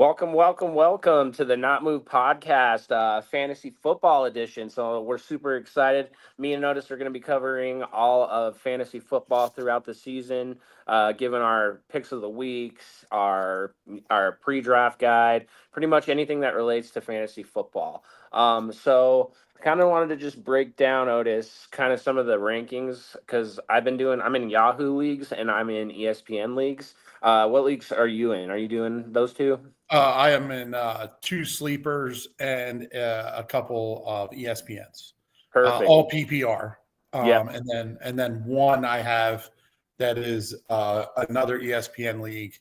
Welcome to the Not Move podcast, fantasy football edition. So we're super excited. Me and Otis are going to be covering all of fantasy football throughout the season, giving our picks of the weeks, our pre-draft guide, pretty much anything that relates to fantasy football. So I kind of wanted to just break down, Otis, kind of some of the rankings because I'm in Yahoo leagues and I'm in ESPN leagues. What leagues are you in? Are you doing those two? I am in two sleepers and a couple of ESPNs, Perfect. all PPR. Yep. And then one I have that is another ESPN league.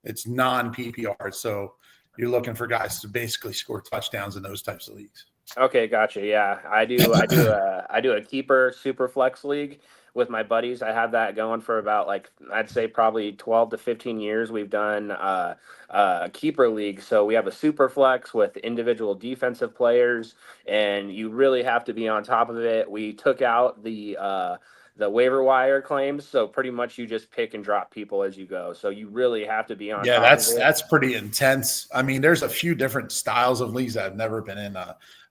It's non-PPR, so you're looking for guys to basically score touchdowns in those types of leagues. Okay, gotcha. Yeah, I do a keeper super flex league with my buddies. I have that going for about I'd say probably 12 to 15 years. We've done a keeper league, so we have a super flex with individual defensive players, and you really have to be on top of it. We took out the waiver wire claims, so pretty much you just pick and drop people as you go. So you really have to be on top of it. That's pretty intense. I mean, there's a few different styles of leagues that I've never been in.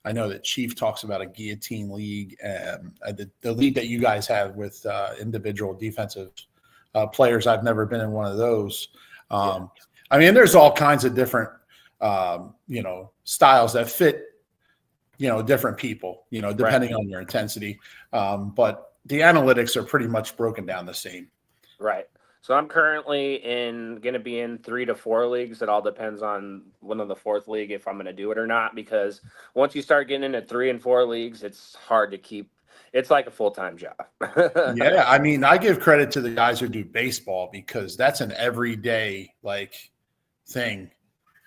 I know that Chief talks about a guillotine league, and the league that you guys have with individual defensive players. I've never been in one of those. I mean, there's all kinds of different, styles that fit, different people, depending on your intensity. But the analytics are pretty much broken down the same. Right. So I'm currently going to be in 3 to 4 leagues. It all depends on one of the fourth league if I'm going to do it or not, because once you start getting into 3 and 4 leagues, it's hard to keep. It's like a full-time job. Yeah. I mean, I give credit to the guys who do baseball because that's an everyday thing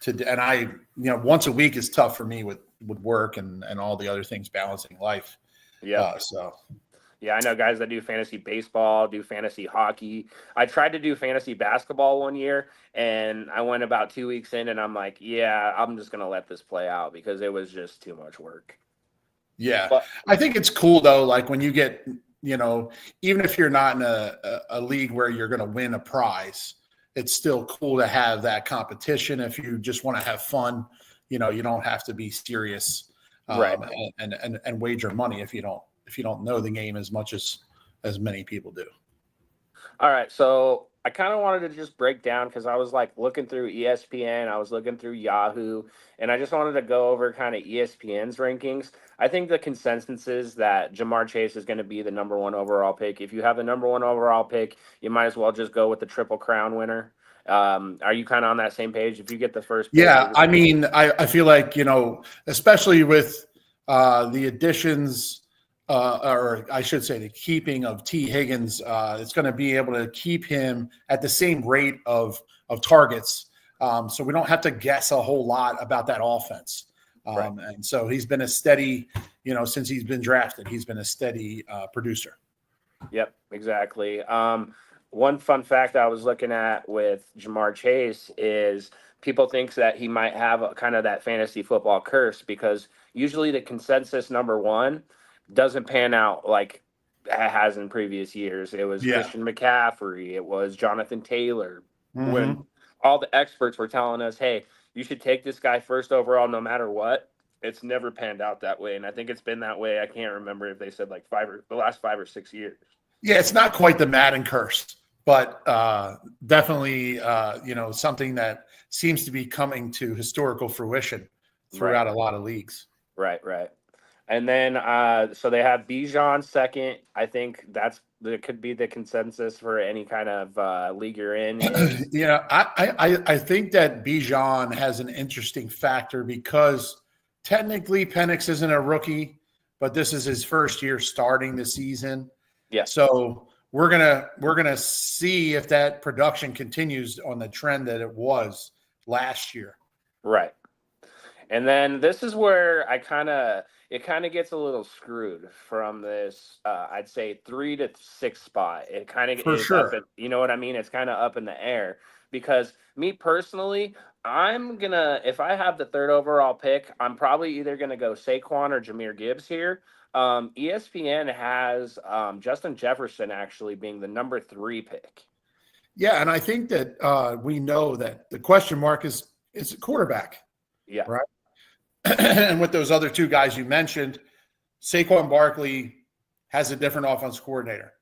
and once a week is tough for me with work and all the other things balancing life. Yeah. Yeah, I know guys that do fantasy baseball, do fantasy hockey. I tried to do fantasy basketball one year, and I went about 2 weeks in, and I'm like, yeah, I'm just going to let this play out because it was just too much work. Yeah. But I think it's cool, though, when you get, even if you're not in a league where you're going to win a prize, it's still cool to have that competition. If you just want to have fun, you don't have to be serious right. and wager money if you don't know the game as much as many people do. All right. So I kind of wanted to just break down because I was looking through ESPN, I was looking through Yahoo, and I just wanted to go over kind of ESPN's rankings. I think the consensus is that Jamar Chase is going to be the number 1 overall pick. If you have the number 1 overall pick, you might as well just go with the Triple Crown winner. Are you kind of on that same page? If you get the first pick, yeah, I mean, I feel like, especially with the additions, or I should say the keeping of T. Higgins, it's going to be able to keep him at the same rate of targets. So we don't have to guess a whole lot about that offense. Right. And so he's been a steady, since he's been drafted, he's been a steady producer. Yep, exactly. One fun fact I was looking at with Jamar Chase is people think that he might have kind of that fantasy football curse because usually the consensus number 1 doesn't pan out like it has in previous years. It was Christian McCaffrey. It was Jonathan Taylor. Mm-hmm. When all the experts were telling us, hey, you should take this guy first overall no matter what. It's never panned out that way. And I think it's been that way. I can't remember if they said the last 5 or 6 years. Yeah, it's not quite the Madden curse, but definitely, something that seems to be coming to historical fruition throughout a lot of leagues. Right. And then, so they have Bijan second. I think that could be the consensus for any kind of league you're in. I think that Bijan has an interesting factor because technically Penix isn't a rookie, but this is his first year starting the season. Yeah. So we're gonna see if that production continues on the trend that it was last year. Right. And then this is where it kind of gets a little screwed from this, I'd say 3 to 6 spot. It kind of is sure. you know what I mean? It's kind of up in the air because me personally, if I have the 3rd overall pick, I'm probably either going to go Saquon or Jahmyr Gibbs here. ESPN has Justin Jefferson actually being the number 3 pick. Yeah, and I think that we know that the question mark is It's a quarterback, Yeah. right? And with those other two guys you mentioned, Saquon Barkley has a different offensive coordinator.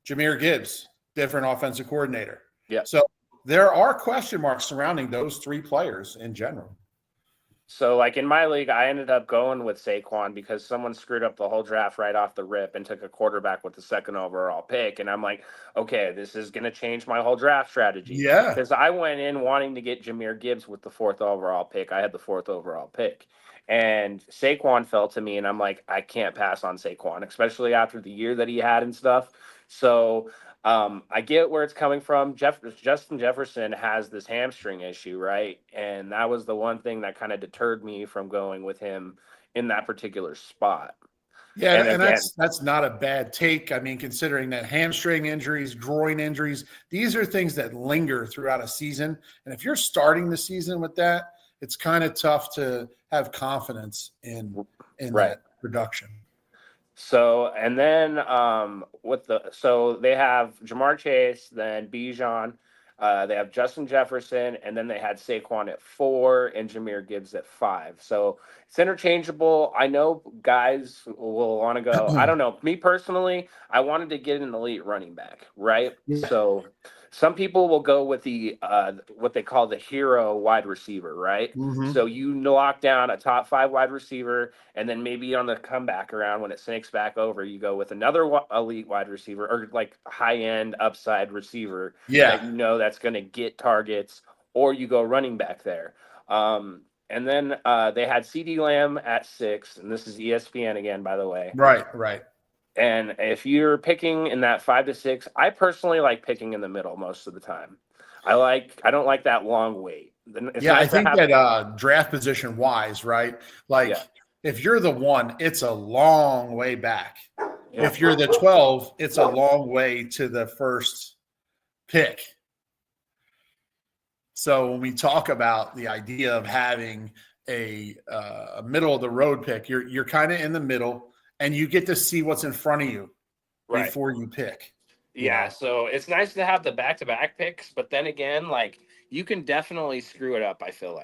Jahmyr Gibbs, different offensive coordinator. Yeah. So there are question marks surrounding those three players in general. So, like in my league, I ended up going with Saquon because someone screwed up the whole draft right off the rip and took a quarterback with the second overall pick. And I'm like, okay, this is going to change my whole draft strategy. Yeah. Because I went in wanting to get Jahmyr Gibbs with the fourth overall pick. I had the fourth overall pick. And Saquon fell to me, and I'm like, I can't pass on Saquon, especially after the year that he had and stuff. So I get where it's coming from. Justin Jefferson has this hamstring issue, right? And that was the one thing that kind of deterred me from going with him in that particular spot. Yeah, And and again, that's not a bad take. I mean, considering that hamstring injuries, groin injuries, these are things that linger throughout a season. And if you're starting the season with that, it's kind of tough to have confidence in right. that production. So, and then so they have Jamar Chase, then Bijan, they have Justin Jefferson, and then they had Saquon at 4 and Jahmyr Gibbs at 5. So it's interchangeable. I know guys will want to go. I don't know. Me personally, I wanted to get an elite running back, right? Yeah. So some people will go with the what they call the hero wide receiver, right? Mm-hmm. So you lock down a top 5 wide receiver, and then maybe on the comeback around when it snakes back over, you go with another elite wide receiver or like high end upside receiver that you know that's going to get targets, or you go running back there. And then they had CD Lamb at 6, and this is ESPN again, by the way. Right. And if you're picking in that 5 to 6, I personally like picking in the middle most of the time. I don't like that long wait. It's yeah, nice I think have, that draft position wise, right? Like if you're the 1, it's a long way back. Yeah. If you're the 12, it's a long way to the first pick. So when we talk about the idea of having a middle of the road pick, you're kind of in the middle, and you get to see what's in front of you before you pick. Yeah, so it's nice to have the back-to-back picks, but then again, like you can definitely screw it up. I feel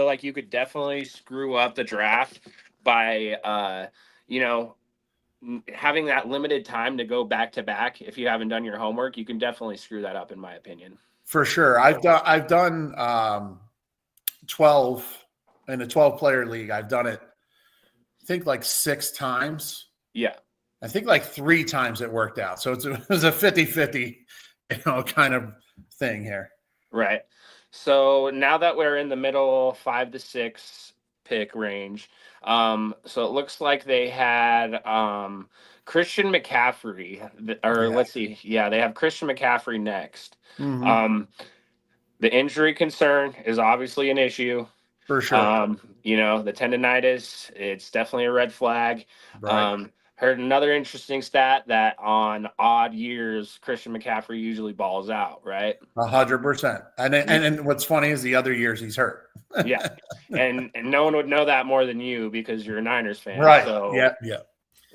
like you could definitely screw up the draft by having that limited time to go back-to-back. If you haven't done your homework, you can definitely screw that up, in my opinion. For sure. I've done 12 in a 12-player league. I've done it, I think, like 6 times. Yeah. I think like 3 times it worked out. So it was a 50-50, kind of thing here. Right. So now that we're in the middle 5 to 6 pick range, so it looks like they had Christian McCaffrey, let's see. Yeah, they have Christian McCaffrey next. Mm-hmm. The injury concern is obviously an issue. For sure. The tendonitis, it's definitely a red flag. Right. Heard another interesting stat that on odd years, Christian McCaffrey usually balls out, right? 100%. And what's funny is the other years he's hurt. Yeah. And no one would know that more than you because you're a Niners fan. Right. So, yeah.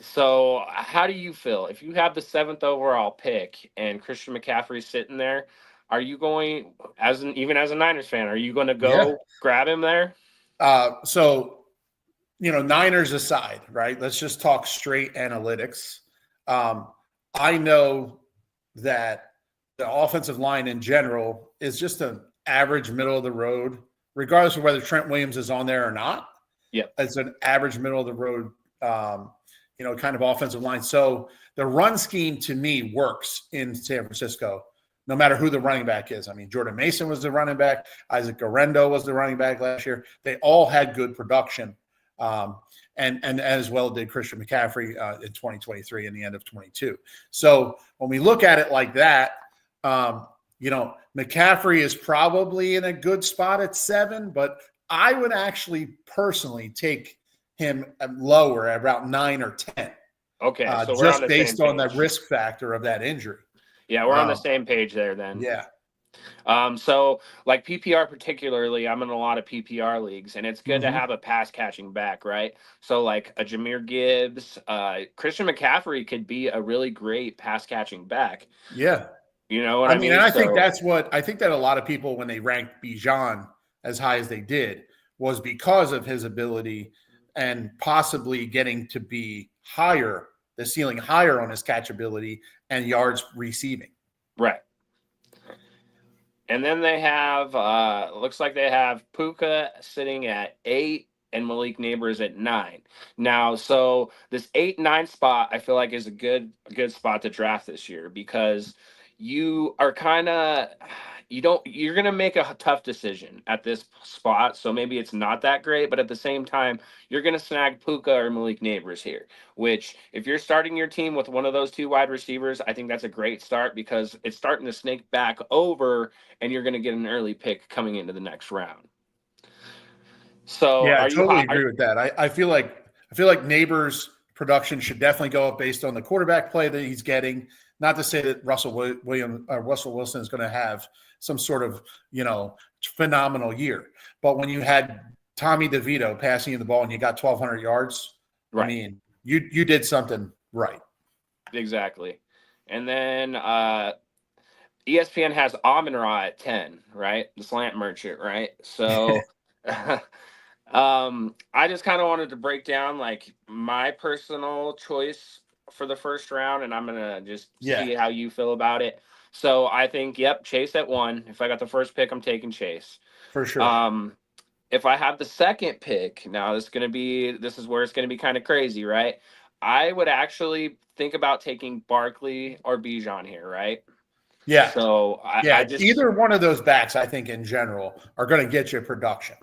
So how do you feel? If you have the 7th overall pick and Christian McCaffrey's sitting there, are you going, even as a Niners fan, are you going to go grab him there? Niners aside, right? Let's just talk straight analytics. I know that the offensive line in general is just an average middle of the road, regardless of whether Trent Williams is on there or not. Yeah, it's an average middle of the road, kind of offensive line. So the run scheme to me works in San Francisco, no matter who the running back is. I mean, Jordan Mason was the running back. Isaac Guerrero was the running back last year. They all had good production. And as well did Christian McCaffrey in 2023 and the end of 22. So when we look at it like that, McCaffrey is probably in a good spot at 7, but I would actually personally take him lower at about 9 or 10. Okay, so we're just based on the risk factor of that injury. Yeah, we're on the same page there then. Yeah. So like PPR particularly, I'm in a lot of PPR leagues, and it's good to have a pass catching back, right? So like a Jahmyr Gibbs, Christian McCaffrey could be a really great pass catching back. Yeah. You know what I mean? And I think that's what I think that a lot of people, when they rank Bijan as high as they did was because of his ability and possibly getting to be higher, the ceiling higher on his catchability and yards receiving. Right. And then they have, looks like they have Puka sitting at 8 and Malik Neighbors at 9. Now, so this 8-9 spot, I feel like is a good spot to draft this year because you are kind of you're going to make a tough decision at this spot. So maybe it's not that great, but at the same time, you're going to snag Puka or Malik Neighbors here, which if you're starting your team with one of those two wide receivers, I think that's a great start because it's starting to snake back over and you're going to get an early pick coming into the next round. So yeah, are I you totally agree with that. I feel like Neighbors' production should definitely go up based on the quarterback play that he's getting. Not to say that Russell Wilson is going to have some sort of, phenomenal year. But when you had Tommy DeVito passing you the ball and you got 1,200 yards, right? I mean, you did something right. Exactly. And then ESPN has Amon-Ra at 10, right? The slant merchant, right? So I just kind of wanted to break down like my personal choice for the first round, and I'm gonna just see how you feel about it. So I think, yep, Chase at 1. If I got the first pick, I'm taking Chase. For sure. If I have the second pick, now this is where it's gonna be kind of crazy, right? I would actually think about taking Barkley or Bijan here, right? Yeah. So I just either one of those backs, I think in general, are going to get you production.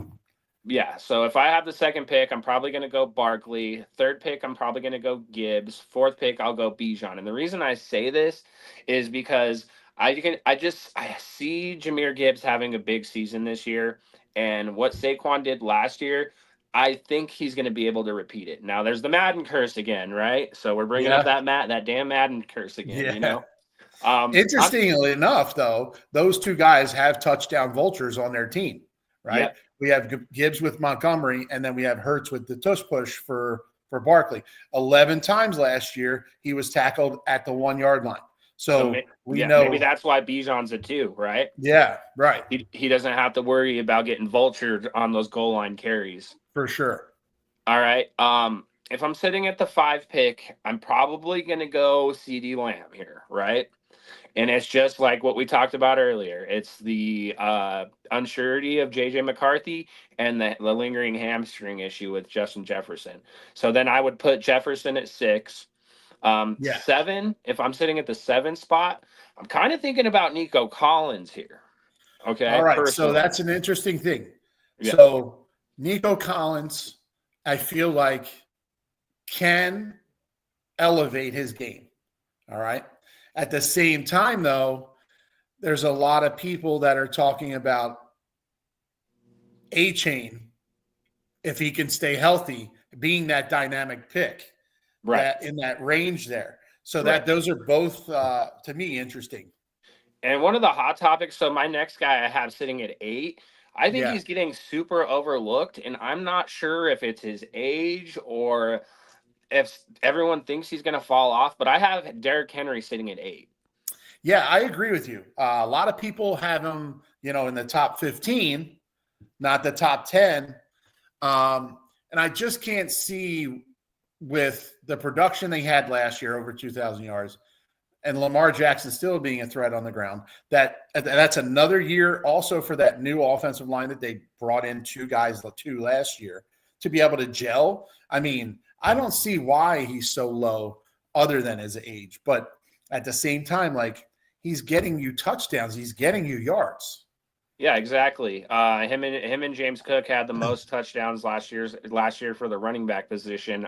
Yeah, so if I have the second pick, I'm probably going to go Barkley. Third pick, I'm probably going to go Gibbs. Fourth pick, I'll go Bijan. And the reason I say this is because I see Jahmyr Gibbs having a big season this year, and what Saquon did last year, I think he's going to be able to repeat it. Now, there's the Madden curse again, right? So we're bringing up that damn Madden curse again. Interestingly enough, though, those two guys have touchdown vultures on their team, right? Yep. We have Gibbs with Montgomery, and then we have Hurts with the tush push for Barkley. 11 times last year, he was tackled at the 1-yard line. So we know maybe that's why Bijan's a 2, right? Yeah, right. He doesn't have to worry about getting vultured on those goal line carries. For sure. All right. If I'm sitting at the 5 pick, I'm probably going to go CD Lamb here, right? And it's just like what we talked about earlier. It's the unsurety of J.J. McCarthy and the lingering hamstring issue with Justin Jefferson. So then I would put Jefferson at 6. 7, if I'm sitting at the 7 spot, I'm kind of thinking about Nico Collins here. Okay. All right. Personally. So that's an interesting thing. Yeah. So Nico Collins, I feel like, can elevate his game. All right. At the same time, though, there's a lot of people that are talking about A-Chain, if he can stay healthy, being that dynamic pick, right, in that range there. So that those are both, to me, interesting. And one of the hot topics, so my next guy I have sitting at 8, I think he's getting super overlooked, and I'm not sure if it's his age or – if everyone thinks he's going to fall off, but I have Derrick Henry sitting at 8. Yeah, I agree with you. A lot of people have him, in the top 15, not the top 10. And I just can't see with the production they had last year, over 2,000 yards, and Lamar Jackson still being a threat on the ground, that's another year also for that new offensive line that they brought in 2 last year to be able to gel. I mean, I don't see why he's so low other than his age. But at the same time, like, he's getting you touchdowns. He's getting you yards. Yeah, exactly. Him and James Cook had the most touchdowns last year for the running back position.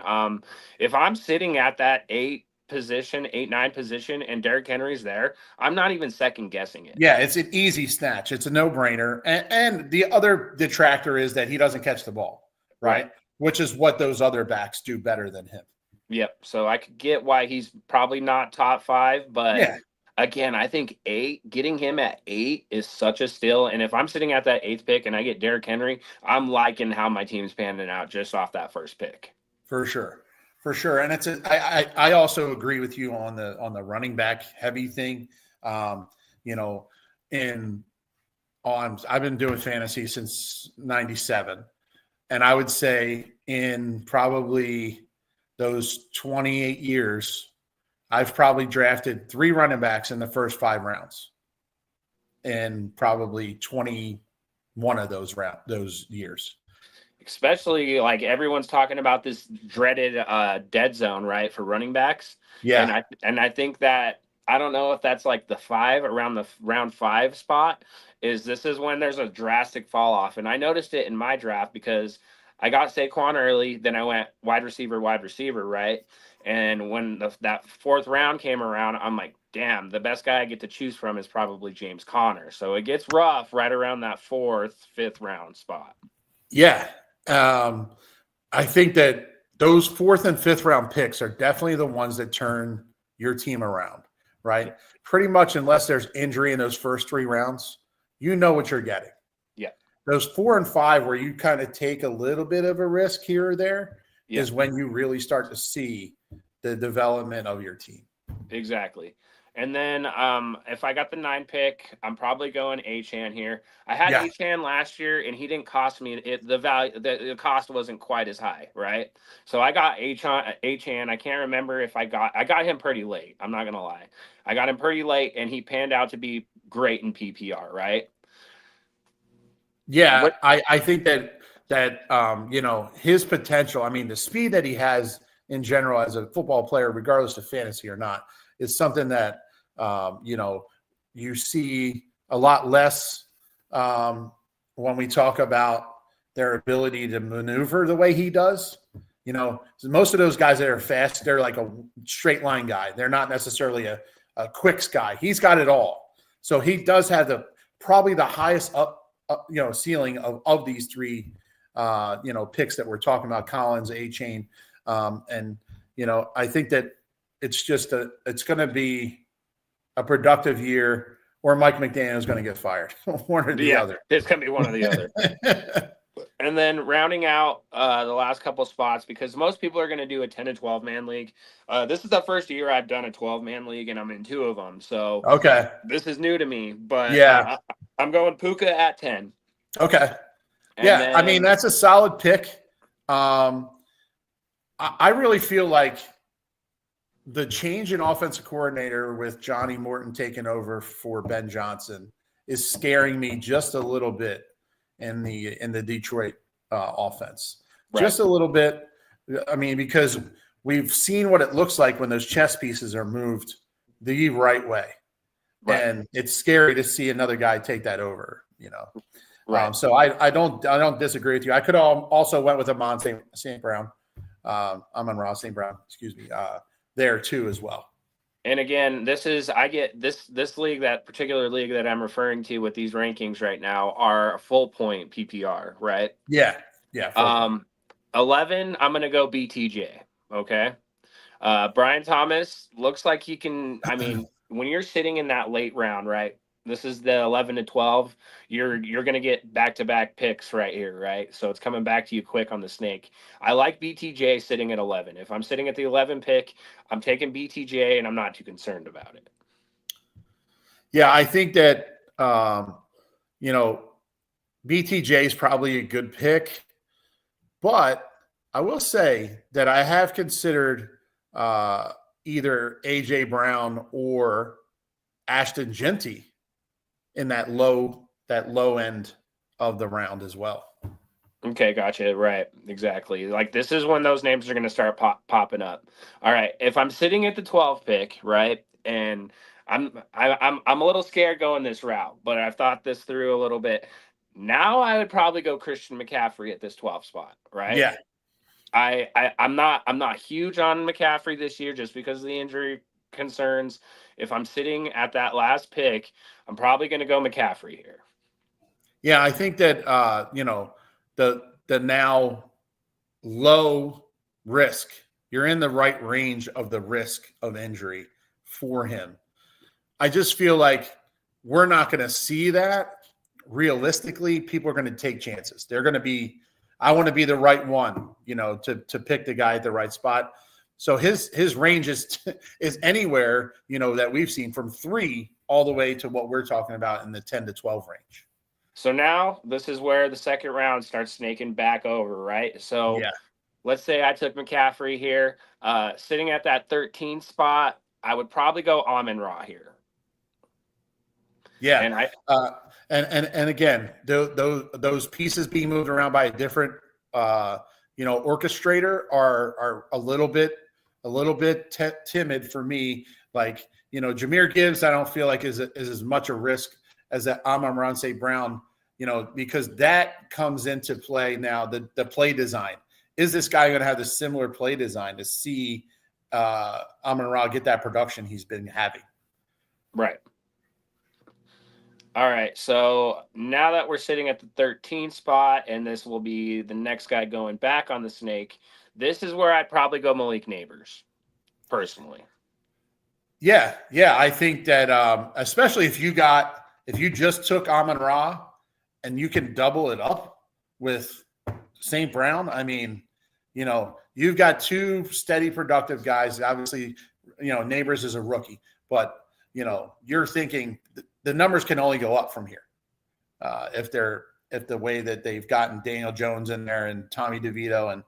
If I'm sitting at that 8, 9 position, and Derrick Henry's there, I'm not even second guessing it. Yeah, it's an easy snatch. It's a no-brainer. And the other detractor is that he doesn't catch the ball, right? Which is what those other backs do better than him. Yep. So I could get why he's probably not top 5, but again, I think 8, getting him at 8 is such a steal. And if I'm sitting at that 8th pick and I get Derrick Henry, I'm liking how my team's panning out just off that first pick. For sure. And I also agree with you on the running back heavy thing. In I've been doing fantasy since 97. And I would say in probably those 28 years, I've probably drafted 3 running backs in the first 5 rounds in probably 21 of those years. Especially like everyone's talking about this dreaded dead zone, right, for running backs. Yeah. And I think that I don't know if that's like the 5 around the round 5 spot. This is when there's a drastic fall off, and I noticed it in my draft because I got Saquon early, then I went wide receiver, right? And when that 4th round came around, I'm like, damn, the best guy I get to choose from is probably James Conner. So it gets rough right around that 4th, 5th round spot. Yeah. I think that those 4th and 5th round picks are definitely the ones that turn your team around, right? Pretty much, unless there's injury in those first 3 rounds, you know what you're getting. Yeah. Those 4 and 5, where you kind of take a little bit of a risk here or there, is when you really start to see the development of your team. Exactly. And then if I got the 9 pick, I'm probably going Achane here. I had Achane last year, and he didn't cost me the cost wasn't quite as high, right? So I got Achane. I can't remember if I got him pretty late. I'm not gonna lie. I got him pretty late, and he panned out to be great in PPR, right? Yeah, I think that his potential, I mean, the speed that he has in general as a football player, regardless of fantasy or not, is something that you see a lot less when we talk about their ability to maneuver the way he does. Most of those guys that are fast, they're like a straight line guy. They're not necessarily a quicks guy. He's got it all. So he does have probably the highest ceiling of these 3 picks that we're talking about, Collins, Achane. I think that it's going to be a productive year, or Mike McDaniel is going to get fired. One or the other. It's going to be one or the other. And then rounding out the last couple spots, because most people are going to do a 10 to 12 man league. This is the first year I've done a 12-man league, and I'm in 2 of them. So okay, this is new to me, but I'm going Puka at 10. Okay. Then, I mean, that's a solid pick. I really feel like the change in offensive coordinator with Johnny Morton taking over for Ben Johnson is scaring me just a little bit in the Detroit offense. Right. Just a little bit. I mean, because we've seen what it looks like when those chess pieces are moved the right way. Right. And it's scary to see another guy take that over, Right. So I don't disagree with you. I could also went with Amon St. Brown. Amon-Ra St. Brown, excuse me, there too as well. And again, this league, that particular league that I'm referring to with these rankings right now, are full point PPR, right? Yeah. 11, I'm going to go BTJ. Okay. Brian Thomas looks like he can. I mean, when you're sitting in that late round, right? This is the 11 to 12. You're going to get back-to-back picks right here, right? So it's coming back to you quick on the snake. I like BTJ sitting at 11. If I'm sitting at the 11 pick, I'm taking BTJ, and I'm not too concerned about it. Yeah, I think that BTJ is probably a good pick, but I will say that I have considered either AJ Brown or Ashton Genty in that low end of the round as well. Okay, gotcha. Right, exactly. Like, this is when those names are going to start popping up. All right, if I'm sitting at the 12 pick, right, and I'm a little scared going this route, but I've thought this through a little bit. Now I would probably go Christian McCaffrey at this 12 spot, right? Yeah. I'm not huge on McCaffrey this year just because of the injury concerns. If I'm sitting at that last pick, I'm probably going to go McCaffrey here. Yeah, I think that the now low risk, you're in the right range of the risk of injury for him. I just feel like we're not going to see that. Realistically, people are going to take chances. They're going to be, I want to be the right one, to pick the guy at the right spot. So his range is anywhere, that we've seen from 3 all the way to what we're talking about in the 10 to 12 range. So now this is where the second round starts snaking back over, right? So Yeah. let's say I took McCaffrey here, sitting at that 13 spot. I would probably go Amon Ra here. Yeah. And I Uh, and again, those pieces being moved around by a different orchestrator are a little bit timid for me. Like, Jahmyr Gibbs, I don't feel like is as much a risk as that Amon-Ra St. Brown, because that comes into play now. The play design, is this guy going to have the similar play design to see Amon-Ra get that production he's been having? Right. All right. So now that we're sitting at the 13 spot, and this will be the next guy going back on the snake, this is where I'd probably go Malik Neighbors, personally. Yeah. I think that especially if you just took Amon Ra and you can double it up with St. Brown. I mean, you've got two steady, productive guys. Obviously, Neighbors is a rookie, but you're thinking the numbers can only go up from here if the way that they've gotten Daniel Jones in there and Tommy DeVito and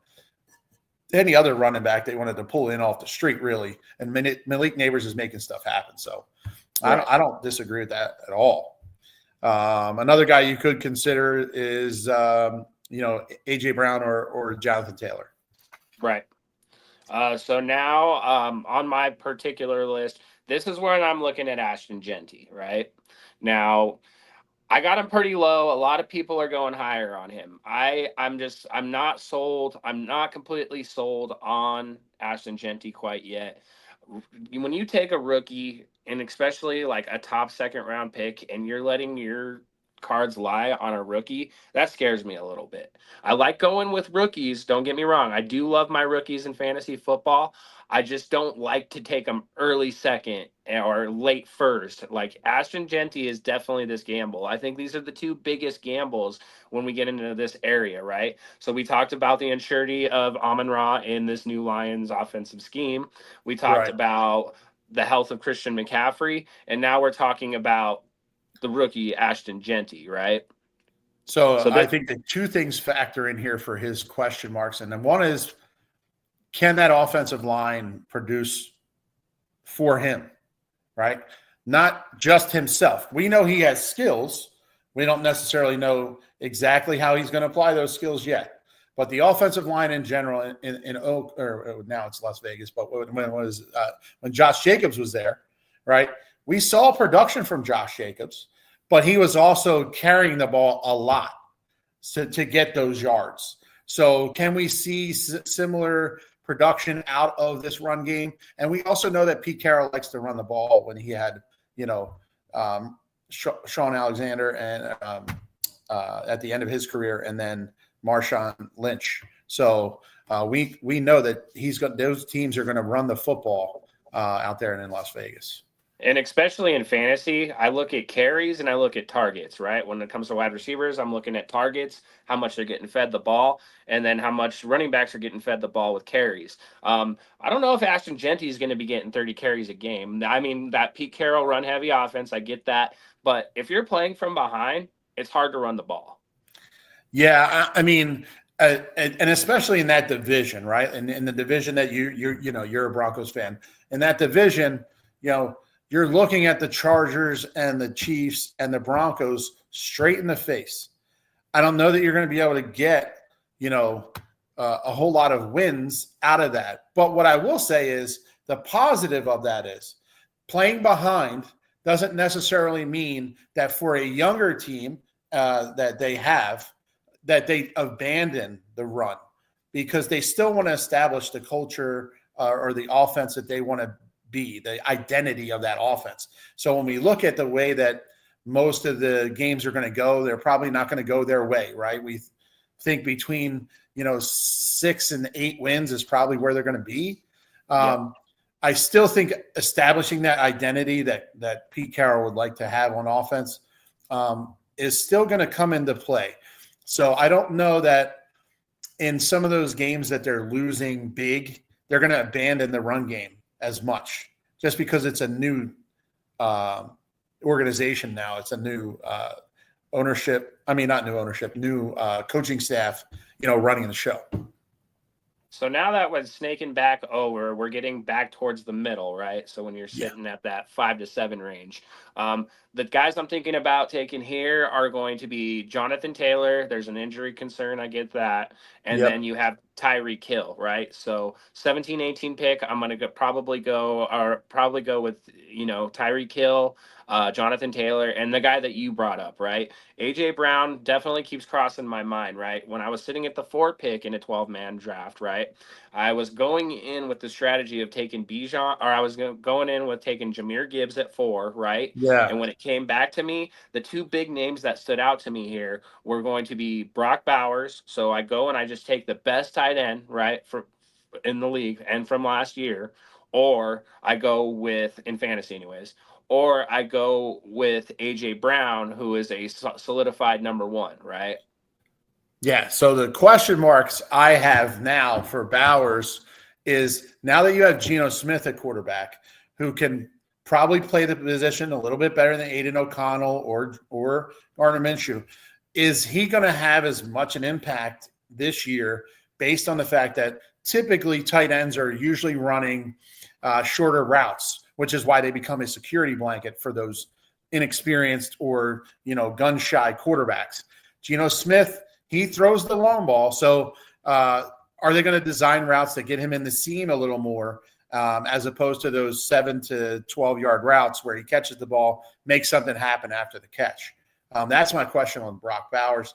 any other running back they wanted to pull in off the street, really. And Malik Neighbors is making stuff happen. So right. I don't disagree with that at all. Another guy you could consider is, A.J. Brown or Jonathan Taylor. Right. So now on my particular list, this is where I'm looking at Ashton Jeanty, right? Now, I got him pretty low. A lot of people are going higher on him. I'm not sold. I'm not completely sold on Ashton Jeanty quite yet. When you take a rookie, and especially like a top second round pick, and you're letting your cards lie on a rookie, that scares me a little bit. I like going with rookies. Don't get me wrong. I do love my rookies in fantasy football. I just don't like to take them early second or late first. Like Ashton Jeanty is definitely this gamble. I think these are the two biggest gambles when we get into this area, right? So we talked about the insurity of Amon-Ra in this new Lions offensive scheme. We talked about the health of Christian McCaffrey, and now we're talking about the rookie Ashton Jeanty, right? So I think the two things factor in here for his question marks, and then one is, can that offensive line produce for him, right? Not just himself. We know he has skills. We don't necessarily know exactly how he's going to apply those skills yet. But the offensive line in general in Oak, or now it's Las Vegas, but when Josh Jacobs was there, right? We saw production from Josh Jacobs, but he was also carrying the ball a lot to get those yards. So can we see similar production out of this run game? And we also know that Pete Carroll likes to run the ball when he had, Sean Alexander and at the end of his career, and then Marshawn Lynch. So we know that those teams are going to run the football out there and in Las Vegas. And especially in fantasy, I look at carries and I look at targets, right? When it comes to wide receivers, I'm looking at targets, how much they're getting fed the ball, and then how much running backs are getting fed the ball with carries. I don't know if Ashton Jeanty is going to be getting 30 carries a game. I mean, that Pete Carroll run heavy offense, I get that. But if you're playing from behind, it's hard to run the ball. Yeah, I mean, and especially in that division, right? And in the division that you're a Broncos fan. In that division, you're looking at the Chargers and the Chiefs and the Broncos straight in the face. I don't know that you're going to be able to get, a whole lot of wins out of that. But what I will say is the positive of that is playing behind doesn't necessarily mean that for a younger team that they abandon the run, because they still want to establish the culture or the offense that they want to be, the identity of that offense. So when we look at the way that most of the games are going to go, they're probably not going to go their way, right? We think between 6 and 8 wins is probably where they're going to be. I still think establishing that identity that Pete Carroll would like to have on offense is still going to come into play. So I don't know that in some of those games that they're losing big, they're going to abandon the run game as much, just because it's a new organization now. It's a new ownership. I mean, not new ownership, new coaching staff, running the show. So now that we're snaking back over, we're getting back towards the middle, right? So when you're Yeah. sitting at that 5 to 7 range, the guys I'm thinking about taking here are going to be Jonathan Taylor. There's an injury concern, I get that, and Yep. then you have Tyreek Hill, right? So 17, 18 pick, I'm gonna probably go with Tyreek Hill, Jonathan Taylor, and the guy that you brought up, right? AJ Brown definitely keeps crossing my mind, right? When I was sitting at the 4 pick in a 12-man draft, right? I was going in with the strategy of taking Bijan, or I was going in with taking Jahmyr Gibbs at 4, right? Yeah. And when it came back to me, the two big names that stood out to me here were going to be Brock Bowers. So I go and I just take the best tight end, right, in the league and from last year, or I go with, in fantasy anyways, or I go with AJ Brown, who is a solidified number 1, right? Yeah. So the question marks I have now for Bowers is, now that you have Geno Smith at quarterback, who can probably play the position a little bit better than Aiden O'Connell or Gardner Minshew, is he going to have as much an impact this year based on the fact that typically tight ends are usually running shorter routes, which is why they become a security blanket for those inexperienced or gun shy quarterbacks. Geno Smith, he throws the long ball. So are they going to design routes that get him in the seam a little more, as opposed to those 7 to 12-yard routes where he catches the ball, makes something happen after the catch? That's my question on Brock Bowers.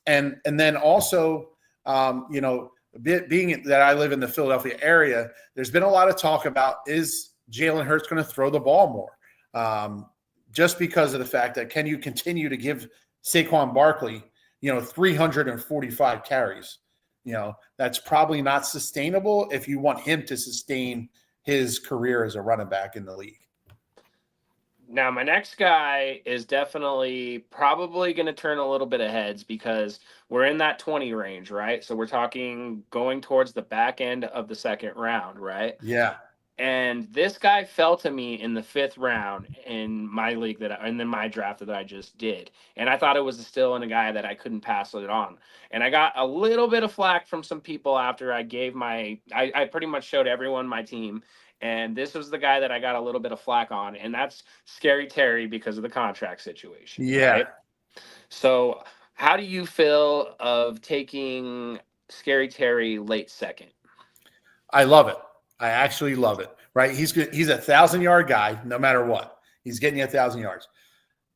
And then also, being that I live in the Philadelphia area, there's been a lot of talk about, is Jalen Hurts going to throw the ball more? Just because of the fact that, can you continue to give Saquon Barkley 345 carries? That's probably not sustainable if you want him to sustain his career as a running back in the league. Now, my next guy is definitely probably going to turn a little bit of heads because we're in that 20 range, right? So we're talking going towards the back end of the second round, right? Yeah. And this guy fell to me in the 5th round in my league and then my draft that I just did. And I thought it was still in a guy that I couldn't pass it on. And I got a little bit of flack from some people after I gave I pretty much showed everyone my team. And this was the guy that I got a little bit of flack on. And that's Scary Terry because of the contract situation. Yeah. Right? So how do you feel of taking Scary Terry late second? I love it. I actually love it, right? He's a 1,000-yard guy no matter what. He's getting you 1,000 yards.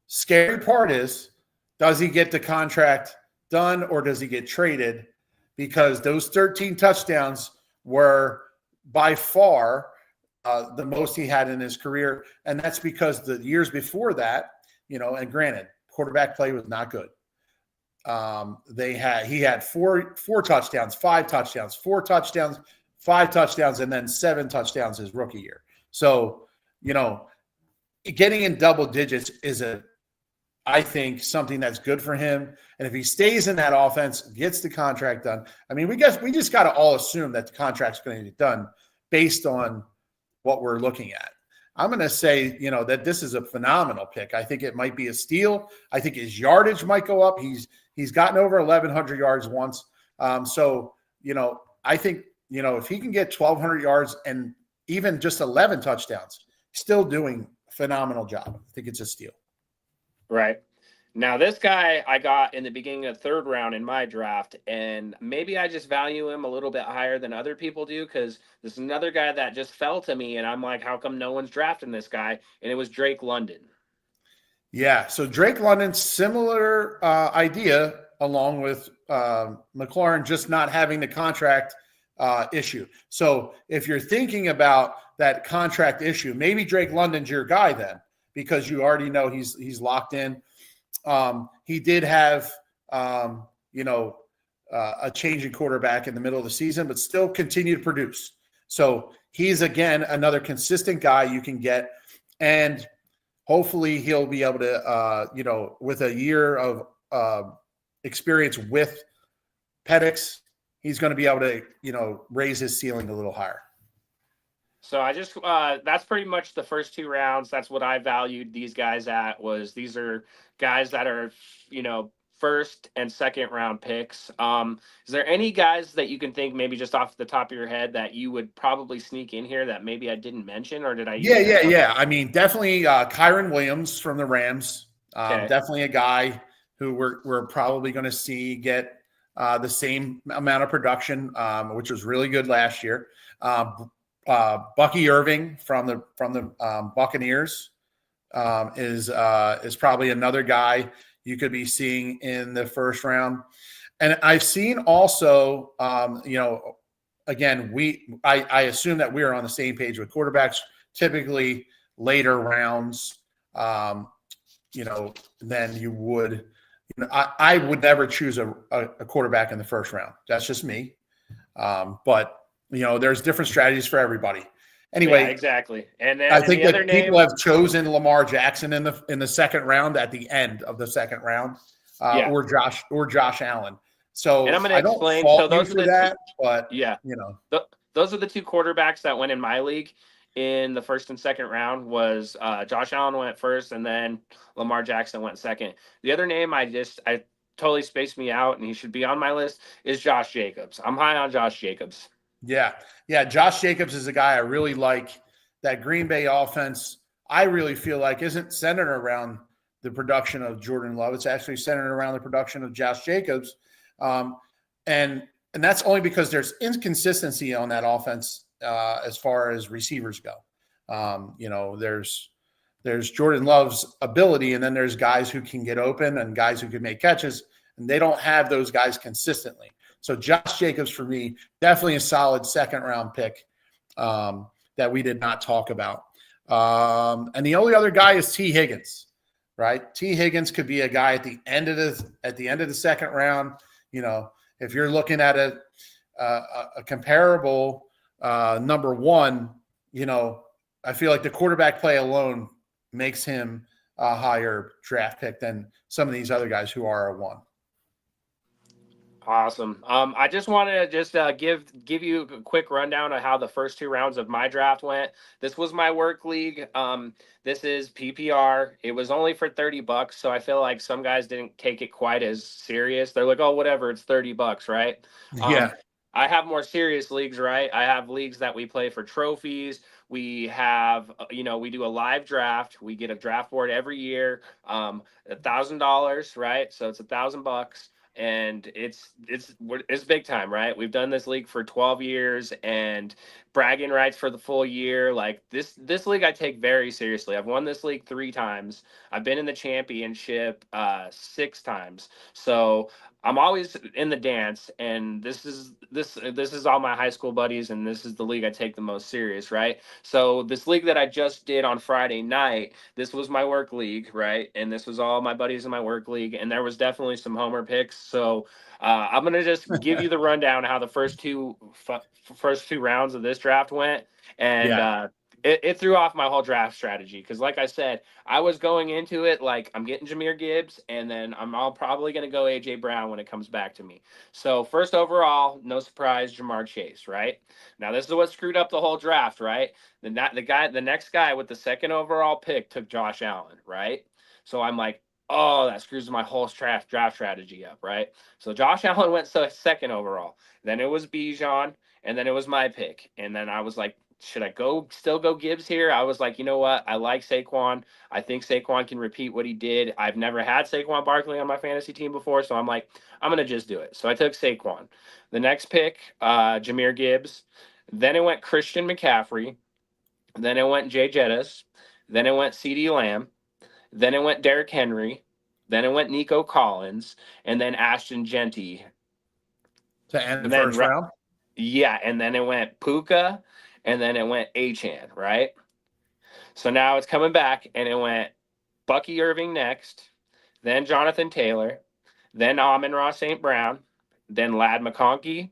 Scary part is, does he get the contract done or does he get traded? Because those 13 touchdowns were by far the most he had in his career. And that's because the years before that, and granted, quarterback play was not good. He had four touchdowns, 5 touchdowns, 4 touchdowns, 5 touchdowns, and then 7 touchdowns his rookie year. So, getting in double digits is I think something that's good for him. And if he stays in that offense, gets the contract done, I mean, we just got to all assume that the contract's going to get done based on what we're looking at. I'm going to say, that this is a phenomenal pick. I think it might be a steal. I think his yardage might go up. He's gotten over 1,100 yards once. So, I think, if he can get 1,200 yards and even just 11 touchdowns, still doing a phenomenal job. I think it's a steal. Right. Now, this guy I got in the beginning of the 3rd round in my draft, and maybe I just value him a little bit higher than other people do because this is another guy that just fell to me, and I'm like, how come no one's drafting this guy? And it was Drake London. Yeah, so Drake London, similar idea, along with McLaurin just not having the contract issue. So if you're thinking about that contract issue, maybe Drake London's your guy then, because you already know he's locked in. He did have a change in quarterback in the middle of the season, but still continue to produce. So he's, again, another consistent guy you can get, and hopefully he'll be able to with a year of experience with Penix, he's going to be able to raise his ceiling a little higher. So I just that's pretty much the first two rounds. That's what I valued these guys at, was these are guys that are, first and second round picks. Is there any guys that you can think, maybe just off the top of your head, that you would probably sneak in here that maybe I didn't mention, or did I Yeah, even yeah, miss something? yeah. I mean, definitely Kyron Williams from the Rams. Okay. Definitely a guy who we're probably going to see get the same amount of production, which was really good last year. Bucky Irving from the Buccaneers is probably another guy you could be seeing in the first round. And I've seen also, again, I assume that we are on the same page with quarterbacks. Typically, later rounds, than you would. I would never choose a quarterback in the first round. That's just me. But there's different strategies for everybody. Yeah, Anyway, exactly. And I then and think the other that people name, have chosen Lamar Jackson in the second round, at the end of the second round, yeah. or Josh Allen. And I'm So going to I don't explain. fault So you those are for the two. that, but Yeah. you know, Those are the two quarterbacks that went in my league in the first and second round. Was Josh Allen went first, and then Lamar Jackson went second. The other name I totally spaced me out, and he should be on my list, is Josh Jacobs. I'm high on Josh Jacobs. yeah, yeah. Josh Jacobs is a guy I really like. That Green Bay offense, I really feel like, isn't centered around the production of Jordan Love. It's actually centered around the production of Josh Jacobs, um, and and that's only because there's inconsistency on that offense as far as receivers go. There's Jordan Love's ability, and then there's guys who can get open and guys who can make catches, and they don't have those guys consistently. So Josh Jacobs, for me, definitely a solid second round pick that we did not talk about. And the only other guy is T. Higgins, right? T. Higgins could be a guy at the end of the second round. If you're looking at a comparable number one, I feel like the quarterback play alone makes him a higher draft pick than some of these other guys who are a one. Awesome. I just wanted to just give you a quick rundown of how the first two rounds of my draft went. This was my work league. This is PPR. It was only for $30, so I feel like some guys didn't take it quite as serious. They're like, "Oh, whatever, it's $30, right?" Yeah. I have more serious leagues, right? I have leagues that we play for trophies. We have, we do a live draft. We get a draft board every year. $1,000, right? So it's $1,000, and it's big time, right? We've done this league for 12 years, and bragging rights for the full year. Like this league I take very seriously. I've won this league 3 times. I've been in the championship 6 times. So I'm always in the dance, and this is all my high school buddies, and this is the league I take the most serious, right? So this league that I just did on Friday night, this was my work league, right? And this was all my buddies in my work league, and there was definitely some homer picks. So I'm gonna just give you the rundown of how the first two rounds of this draft went, and Yeah. it threw off my whole draft strategy, because, like I said, I was going into it like I'm getting Jahmyr Gibbs, and then I'm all probably going to go AJ Brown when it comes back to me. So first overall, no surprise, Jamar Chase, right? Now this is what screwed up the whole draft, right? The next guy with the second overall pick took Josh Allen, right? So I'm like, oh, that screws my whole draft strategy up, right? So Josh Allen went second overall. Then it was Bijan, and then it was my pick, and then I was like, should I still go Gibbs here? I was like, you know what? I like Saquon. I think Saquon can repeat what he did. I've never had Saquon Barkley on my fantasy team before, so I'm like, I'm going to just do it. So I took Saquon. The next pick, Jahmyr Gibbs. Then it went Christian McCaffrey. Then it went Jay Jettis. Then it went CeeDee Lamb. Then it went Derrick Henry. Then it went Nico Collins. And then Ashton Genty. To end the And then, first round. yeah, and then it went Puka, and then it went Achan, right? So now it's coming back, and it went Bucky Irving next, then Jonathan Taylor, then Amon-Ra St. Brown, then Lad McConkey,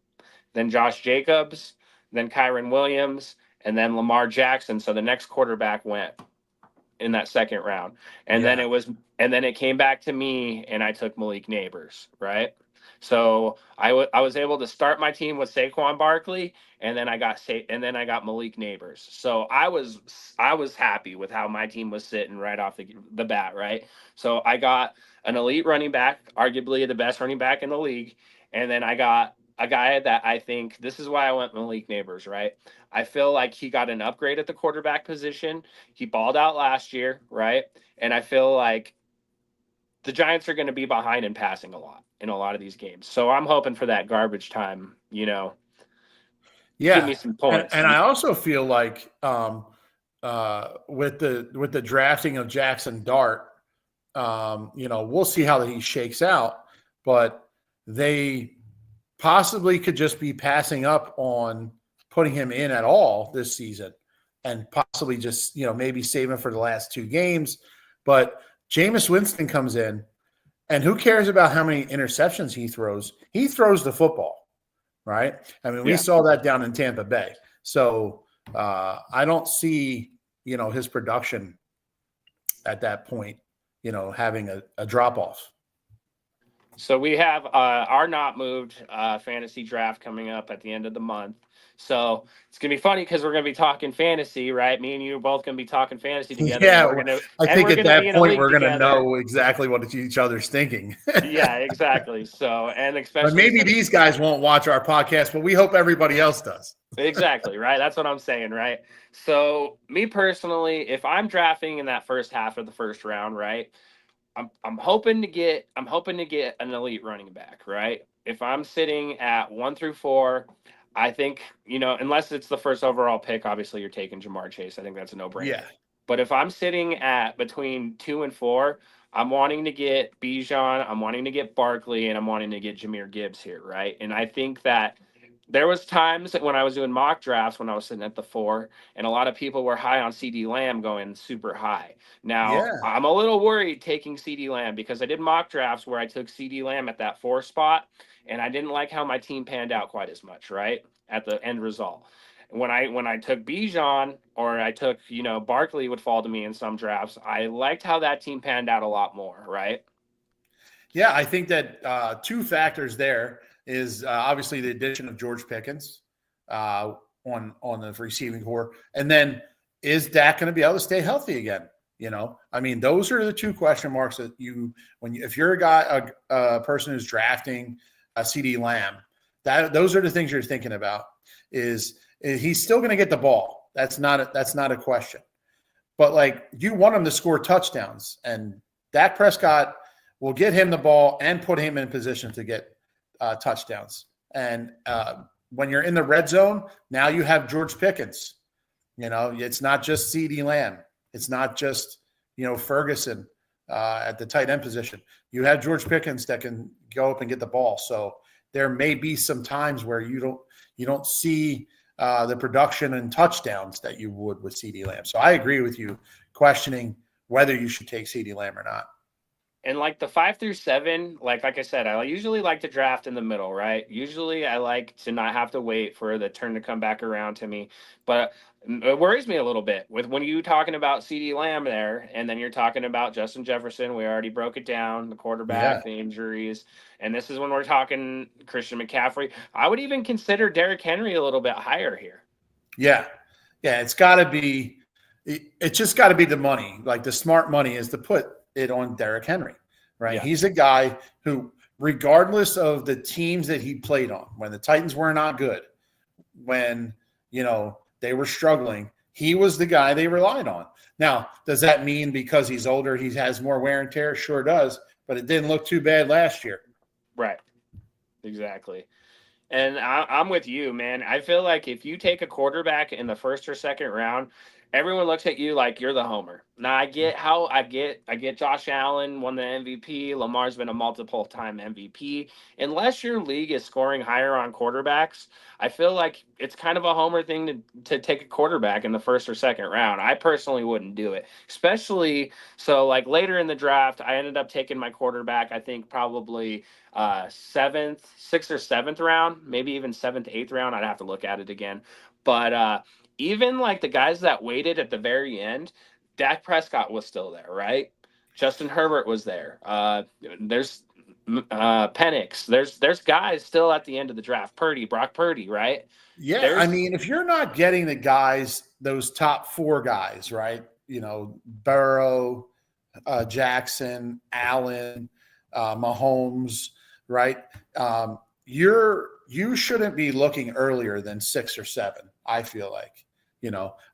then Josh Jacobs, then Kyron Williams, and then Lamar Jackson. So the next quarterback went in that second round. And then it came back to me and I took Malik Neighbors, right? So I was able to start my team with Saquon Barkley, and then I got Malik Neighbors. So I was happy with how my team was sitting right off the bat, right? So I got an elite running back, arguably the best running back in the league, and then I got a guy that I think, this is why I went Malik Neighbors, right? I feel like he got an upgrade at the quarterback position. He balled out last year, right? And I feel like the Giants are going to be behind in passing a lot in a lot of these games. So I'm hoping for that garbage time, give me some points. And I also feel like with the drafting of Jackson Dart, we'll see how he shakes out, but they possibly could just be passing up on putting him in at all this season and possibly just, maybe save him for the last 2 games. But Jameis Winston comes in, and who cares about how many interceptions he throws? He throws the football, right? I mean, we saw that down in Tampa Bay. So I don't see, his production at that point, having a drop-off. So we have our not moved fantasy draft coming up at the end of the month. So it's going to be funny because we're going to be talking fantasy, right? Me and you are both going to be talking fantasy together. Yeah, I think at that point we're going to know exactly what each other's thinking. Yeah, exactly. So, and especially. But maybe these guys won't watch our podcast, but we hope everybody else does. Exactly, right? That's what I'm saying, right? So me personally, if I'm drafting in that first half of the first round, right? I'm hoping to get an elite running back, right? If I'm sitting at 1 through 4, I think, unless it's the first overall pick, obviously you're taking Jamar Chase. I think that's a no-brainer. Yeah. But if I'm sitting at between 2 and 4, I'm wanting to get Bijan, I'm wanting to get Barkley, and I'm wanting to get Jahmyr Gibbs here, right? And I think that there was times when I was doing mock drafts when I was sitting at the 4, and a lot of people were high on CD Lamb going super high. Now, I'm a little worried taking CD Lamb because I did mock drafts where I took CD Lamb at that 4 spot, and I didn't like how my team panned out quite as much, right, at the end result. When I took Bijan or I took, Barkley would fall to me in some drafts, I liked how that team panned out a lot more, right? Yeah, I think that 2 factors there is obviously the addition of George Pickens on the receiving corps. And then is Dak going to be able to stay healthy again? I mean, those are the 2 question marks that if you're a person who's drafting a CD Lamb, those are the things you're thinking about. Is he's still going to get the ball? That's not a question. But like, you want him to score touchdowns, and Dak Prescott will get him the ball and put him in position to get touchdowns. And when you're in the red zone, now you have George Pickens. It's not just CD Lamb. It's not just, Ferguson at the tight end position. You have George Pickens that can go up and get the ball. So there may be some times where you don't see the production and touchdowns that you would with CD Lamb. So I agree with you questioning whether you should take CD Lamb or not. And like the 5 through 7, like I said, I usually like to draft in the middle, right? Usually I like to not have to wait for the turn to come back around to me. But it worries me a little bit with when you talking about CD Lamb there, and then you're talking about Justin Jefferson. We already broke it down, the quarterback, the injuries. And this is when we're talking Christian McCaffrey. I would even consider Derrick Henry a little bit higher here. Yeah. Yeah, it's just got to be the money. Like, the smart money is to put it on Derrick Henry, right? Yeah. He's a guy who, regardless of the teams that he played on, when the Titans were not good, when, they were struggling, he was the guy they relied on. Now, does that mean because he's older, he has more wear and tear? Sure does, but it didn't look too bad last year. Right. Exactly. And I'm with you, man. I feel like if you take a quarterback in the first or second round, everyone looks at you like you're the homer. Now I get Josh Allen won the MVP. Lamar's been a multiple time MVP. Unless your league is scoring higher on quarterbacks, I feel like it's kind of a homer thing to take a quarterback in the first or second round. I personally wouldn't do it. Especially so like later in the draft, I ended up taking my quarterback, I think probably 6th or 7th round, maybe even 7th, 8th round. I'd have to look at it again. But even like the guys that waited at the very end, Dak Prescott was still there, right? Justin Herbert was there. There's Penix. There's guys still at the end of the draft. Brock Purdy, right? Yeah, I There's mean, if you're not getting the guys, those top four guys, right? Burrow, Jackson, Allen, Mahomes, right? You shouldn't be looking earlier than 6 or 7. I feel like,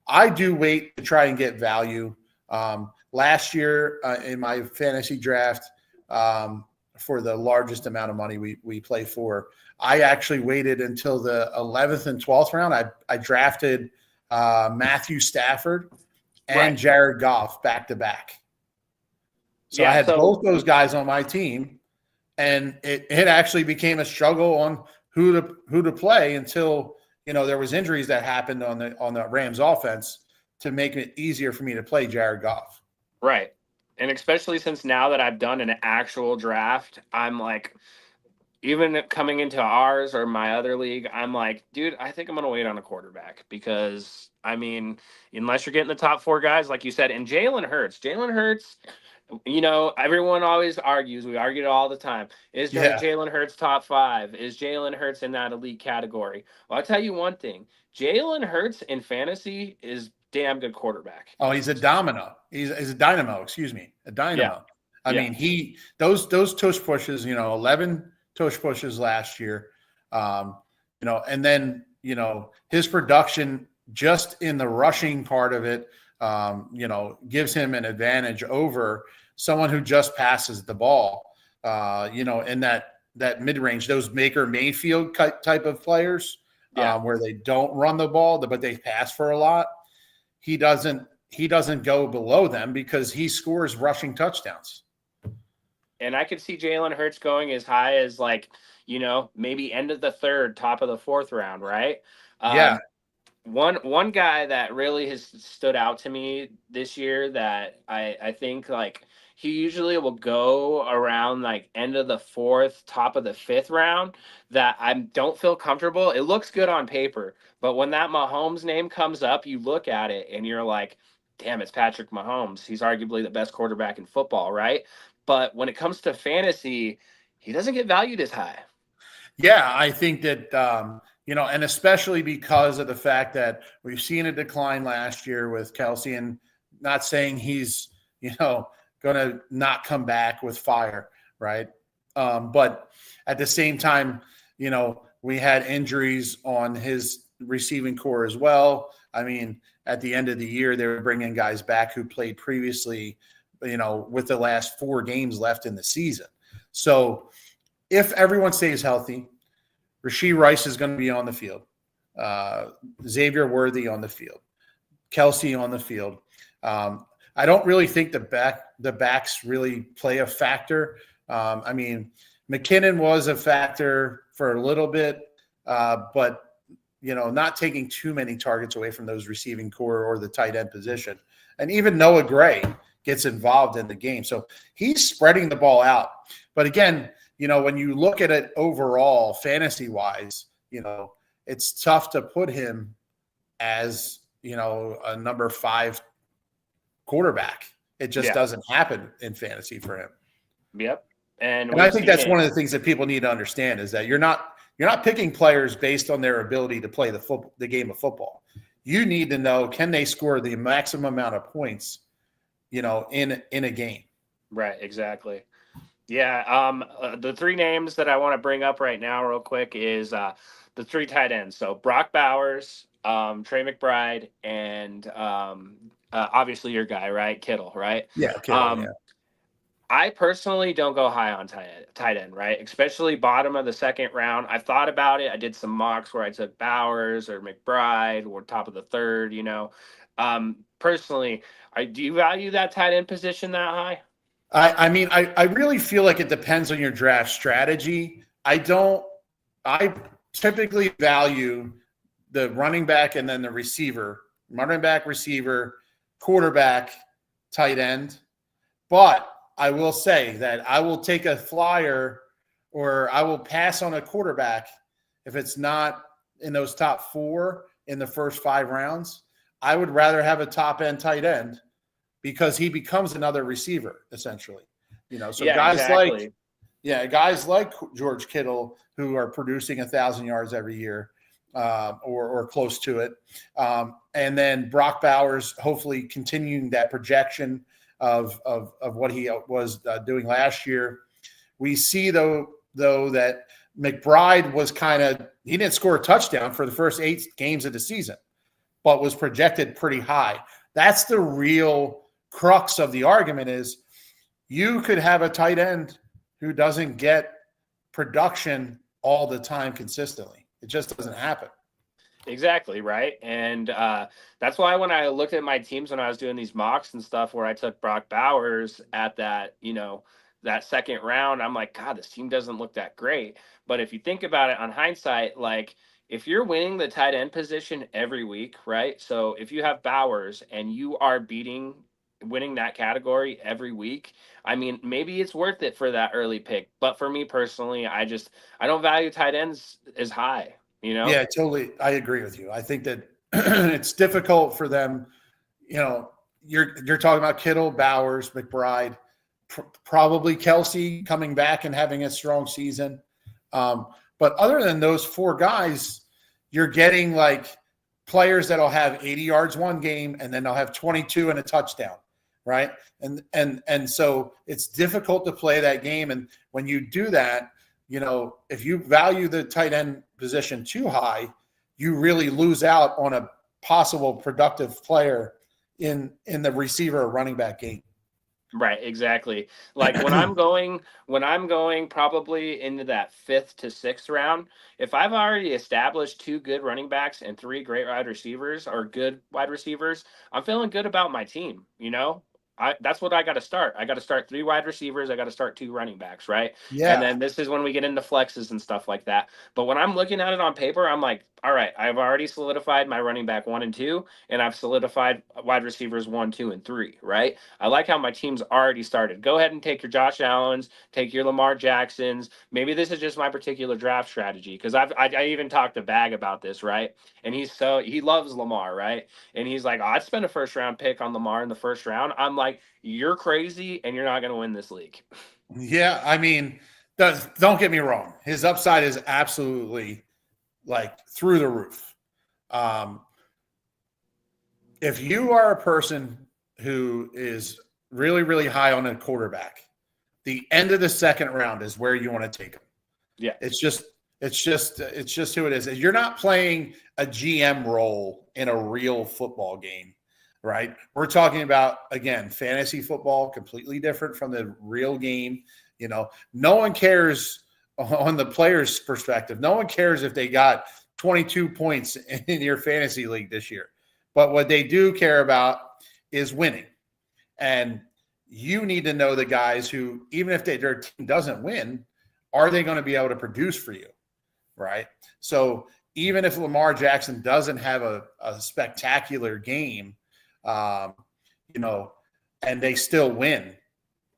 I do wait to try and get value. Last year in my fantasy draft, for the largest amount of money we play for, I actually waited until the 11th and 12th round. I drafted Matthew Stafford and right. Jared Goff back to back. So I Yeah. had So both those guys on my team, and it actually became a struggle on who to play until there was injuries that happened on the Rams offense to make it easier for me to play Jared Goff. right. And especially since now that I've done an actual draft, I'm like, even coming into ours or my other league, I'm like, dude, I think I'm going to wait on a quarterback because, I mean, unless you're getting the top 4 guys, like you said, and Jalen Hurts, everyone always argues. We argue it all the time. Is Yeah. Jalen Hurts top 5? Is Jalen Hurts in that elite category? Well, I'll tell you one thing. Jalen Hurts in fantasy is damn good quarterback. Oh, he's a domino. He's a dynamo. Excuse me, a dynamo. Yeah. I Yeah. mean, those tush pushes. 11 tush pushes last year. And then his production just in the rushing part of it, gives him an advantage over someone who just passes the ball. In that mid range, those Baker Mayfield type of players, where they don't run the ball, but they pass for a lot. He doesn't go below them because he scores rushing touchdowns. And I could see Jalen Hurts going as high as maybe end of the 3rd, top of the 4th round, right? Yeah. One guy that really has stood out to me this year that I think he usually will go around end of the 4th, top of the 5th round, that I don't feel comfortable. It looks good on paper, but when that Mahomes name comes up, you look at it and you're like, damn, it's Patrick Mahomes. He's arguably the best quarterback in football, right? But when it comes to fantasy, he doesn't get valued as high. Yeah, I think that, and especially because of the fact that we've seen a decline last year with Kelsey, and not saying he's, going to not come back with fire, right? But at the same time, we had injuries on his receiving core as well. I mean, at the end of the year, they were bringing guys back who played previously, with the last 4 games left in the season. So if everyone stays healthy, Rashee Rice is going to be on the field. Xavier Worthy on the field. Kelsey on the field. I don't really think the backs really play a factor. I mean, McKinnon was a factor for a little bit, but not taking too many targets away from those receiving core or the tight end position. And even Noah Gray gets involved in the game. So he's spreading the ball out. But again, when you look at it overall, fantasy-wise, it's tough to put him as, a number 5 quarterback. It just doesn't happen in fantasy for him. Yep. And I think that's one of the things that people need to understand is that you're not picking players based on their ability to play the game of football. You need to know, can they score the maximum amount of points, in a game? Right. Exactly. Yeah. The 3 names that I want to bring up right now real quick is the 3 tight ends. So Brock Bowers, Trey McBride, and obviously your guy, right? Kittle, right? Yeah. Kittle, yeah. I personally don't go high on tight end, right? Especially bottom of the 2nd round. I've thought about it. I did some mocks where I took Bowers or McBride or top of the 3rd, Personally, do you value that tight end position that high? I mean, I really feel like it depends on your draft strategy. I typically value the running back and then the receiver, running back, receiver, quarterback, tight end. But I will say that I will take a flyer or I will pass on a quarterback if it's not in those top 4 in the first 5 rounds. I would rather have a top end tight end because he becomes another receiver essentially. So Yeah, exactly. guys like George Kittle who are producing 1,000 yards every year, or close to it, and then Brock Bowers hopefully continuing that projection of what he was doing last year. We see though that McBride was he didn't score a touchdown for the first 8 games of the season, but was projected pretty high. That's the real crux of the argument is you could have a tight end who doesn't get production all the time consistently. It just doesn't happen. Exactly, right. And that's why when I looked at my teams when I was doing these mocks and stuff where I took Brock Bowers at that, that second round, I'm like, God, this team doesn't look that great. But if you think about it on hindsight, like if you're winning the tight end position every week, right? So if you have Bowers and you are winning that category every week, I mean, maybe it's worth it for that early pick. But for me personally, I don't value tight ends as high. Yeah, totally. I agree with you. I think that it's difficult for them. You're talking about Kittle, Bowers, McBride, probably Kelsey coming back and having a strong season. But other than those 4 guys, you're getting like players that'll have 80 yards one game and then they'll have 22 and a touchdown, right? And so it's difficult to play that game. And when you do that, if you value the tight end position too high, you really lose out on a possible productive player in the receiver or running back game. Right, exactly. Like when I'm going probably into that 5th to 6th round, if I've already established 2 good running backs and 3 great wide receivers or good wide receivers, I'm feeling good about my team, that's what I got to start. I got to start 3 wide receivers. I got to start 2 running backs, right? Yeah. And then this is when we get into flexes and stuff like that. But when I'm looking at it on paper, I'm like, all right, I've already solidified my running back 1 and 2, and I've solidified wide receivers 1, 2, and 3, right? I like how my team's already started. Go ahead and take your Josh Allens, take your Lamar Jacksons. Maybe this is just my particular draft strategy because I even talked to Bag about this, right? And he loves Lamar, right? And he's like, I'd spend a first round pick on Lamar in the first round. I'm like, you're crazy and you're not going to win this league. Yeah, I mean, don't get me wrong. His upside is absolutely like through the roof. If you are a person who is really, really high on a quarterback, the end of the second round is where you want to take him. Yeah. It's just who it is. You're not playing a GM role in a real football game, right? We're talking about, again, fantasy football, completely different from the real game. No one cares on the player's perspective. No one cares if they got 22 points in your fantasy league this year. But what they do care about is winning. And you need to know the guys who, even if their team doesn't win, are they going to be able to produce for you, right? So even if Lamar Jackson doesn't have a spectacular game, and they still win,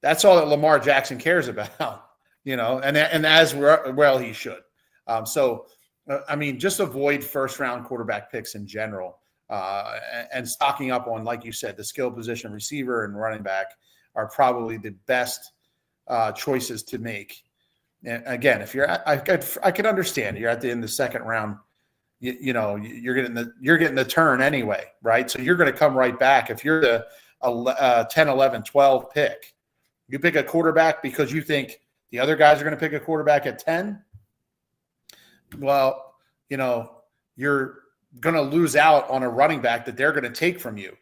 that's all that Lamar Jackson cares about, and as well he should. I mean, just avoid first-round quarterback picks in general, and stocking up on, like you said, the skill position receiver and running back are probably the best choices to make. And again, if I could understand you're at the end of the second round, you're getting the turn anyway, right? So you're going to come right back. If you're the 10, 11, 12 pick, you pick a quarterback because you think the other guys are going to pick a quarterback at 10. Well, you're going to lose out on a running back that they're going to take from you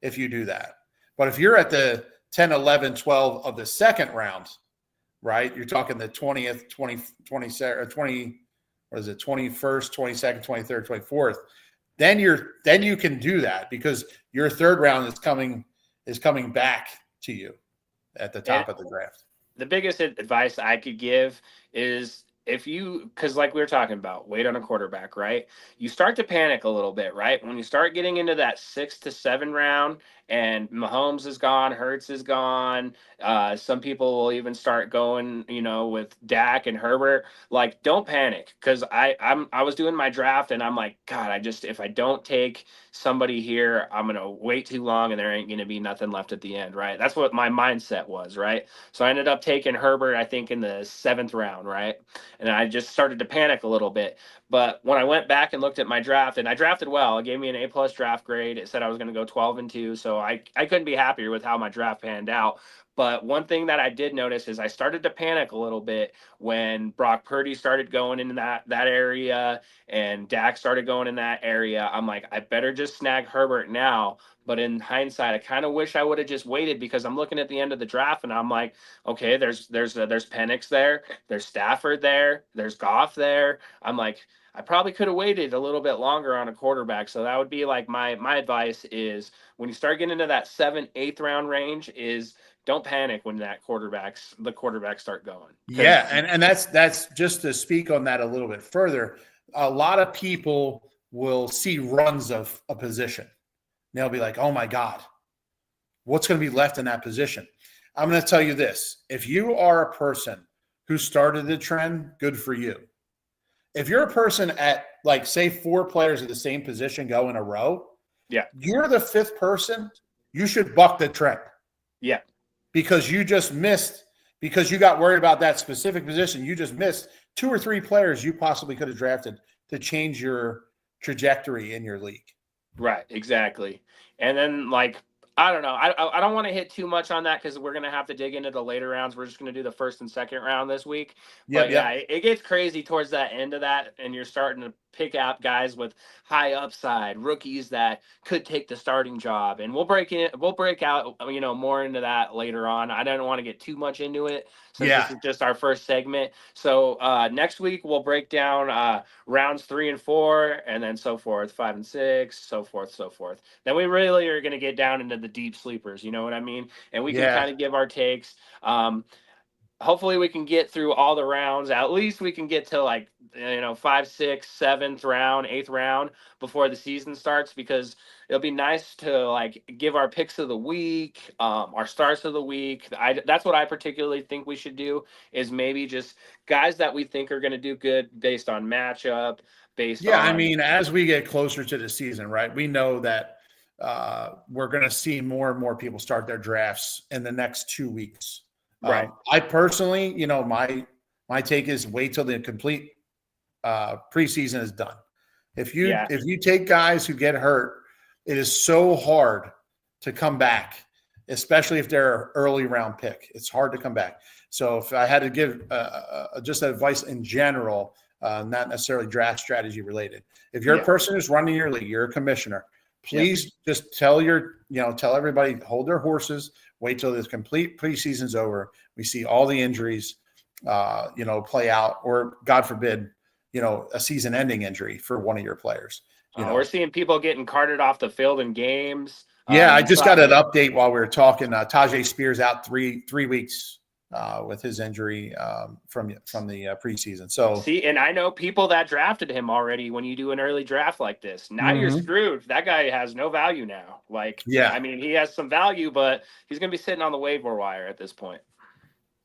if you do that. But if you're at the 10, 11, 12 of the second round, right? You're talking the 20th, 21st, 22nd, 23rd, 24th. Then you can do that because your third round is coming back to you at the top of the draft. The biggest advice I could give is because like we were talking about, wait on a quarterback, right? You start to panic a little bit, right? When you start getting into that 6 to 7 round and Mahomes is gone, Hurts is gone. Some people will even start going, with Dak and Herbert. Like, don't panic, because I was doing my draft and I'm like, God, if I don't take somebody here, I'm gonna wait too long and there ain't gonna be nothing left at the end, right? That's what my mindset was, right? So I ended up taking Herbert, I think, in the 7th round, right? And I just started to panic a little bit. But when I went back and looked at my draft, and I drafted well, it gave me an A+ draft grade. It said I was going to go 12-2, so I couldn't be happier with how my draft panned out. But one thing that I did notice is I started to panic a little bit when Brock Purdy started going into that area and Dak started going in that area. I'm like, I better just snag Herbert now. But in hindsight, I kind of wish I would have just waited, because I'm looking at the end of the draft and I'm like, okay, there's Penix there, there's Stafford there, there's Goff there. I'm like, I probably could have waited a little bit longer on a quarterback. So that would be like my advice is, when you start getting into that 7th, 8th round range, is don't panic when the quarterbacks start going. Yeah, and that's just to speak on that a little bit further. A lot of people will see runs of a position. They'll be like, "Oh my God, what's going to be left in that position?" I'm going to tell you this: if you are a person who started the trend, good for you. If you're a person at, like, say 4 players at the same position go in a row, yeah, you're the 5th person. You should buck the trend. Yeah. Because you just missed, because you got worried about that specific position. You just missed 2 or 3 players you possibly could have drafted to change your trajectory in your league. Right, exactly. And then, like, I don't know. I don't want to hit too much on that, because we're gonna have to dig into the later rounds. We're just gonna do the 1st and 2nd round this week. But yeah, it gets crazy towards that end of that, and you're starting to pick out guys with high upside, rookies that could take the starting job. And we'll break out, more into that later on. I don't want to get too much into it, since this is just our first segment. So next week we'll break down rounds 3 and 4, and then so forth, 5 and 6, so forth, so forth. Then we really are going to get down into the deep sleepers. You know what I mean? And we can kind of give our takes. Hopefully we can get through all the rounds. At least we can get to, like, 5, 6, 7th round, 8th round before the season starts, because it'll be nice to, like, give our picks of the week, our starts of the week. That's what I particularly think we should do, is maybe just guys that we think are going to do good based on matchup, I mean, as we get closer to the season, right, we know that we're going to see more and more people start their drafts in the next 2 weeks. Right. I personally, my take is wait till the complete preseason is done. If you take guys who get hurt, it is so hard to come back, especially if they're an early round pick. It's hard to come back. So if I had to give just advice in general, not necessarily draft strategy related, if you're a person who's running your league, you're a commissioner, please just tell everybody, hold their horses, wait till this complete preseason's over. We see all the injuries, play out, or God forbid, a season-ending injury for one of your players. We're seeing people getting carted off the field in games. I just got an update while we were talking. Tajay Spears out 3 weeks with his injury from the preseason. So see, and I know people that drafted him already. When you do an early draft like this, now you're screwed. That guy has no value now. I mean, he has some value, but he's going to be sitting on the waiver wire at this point.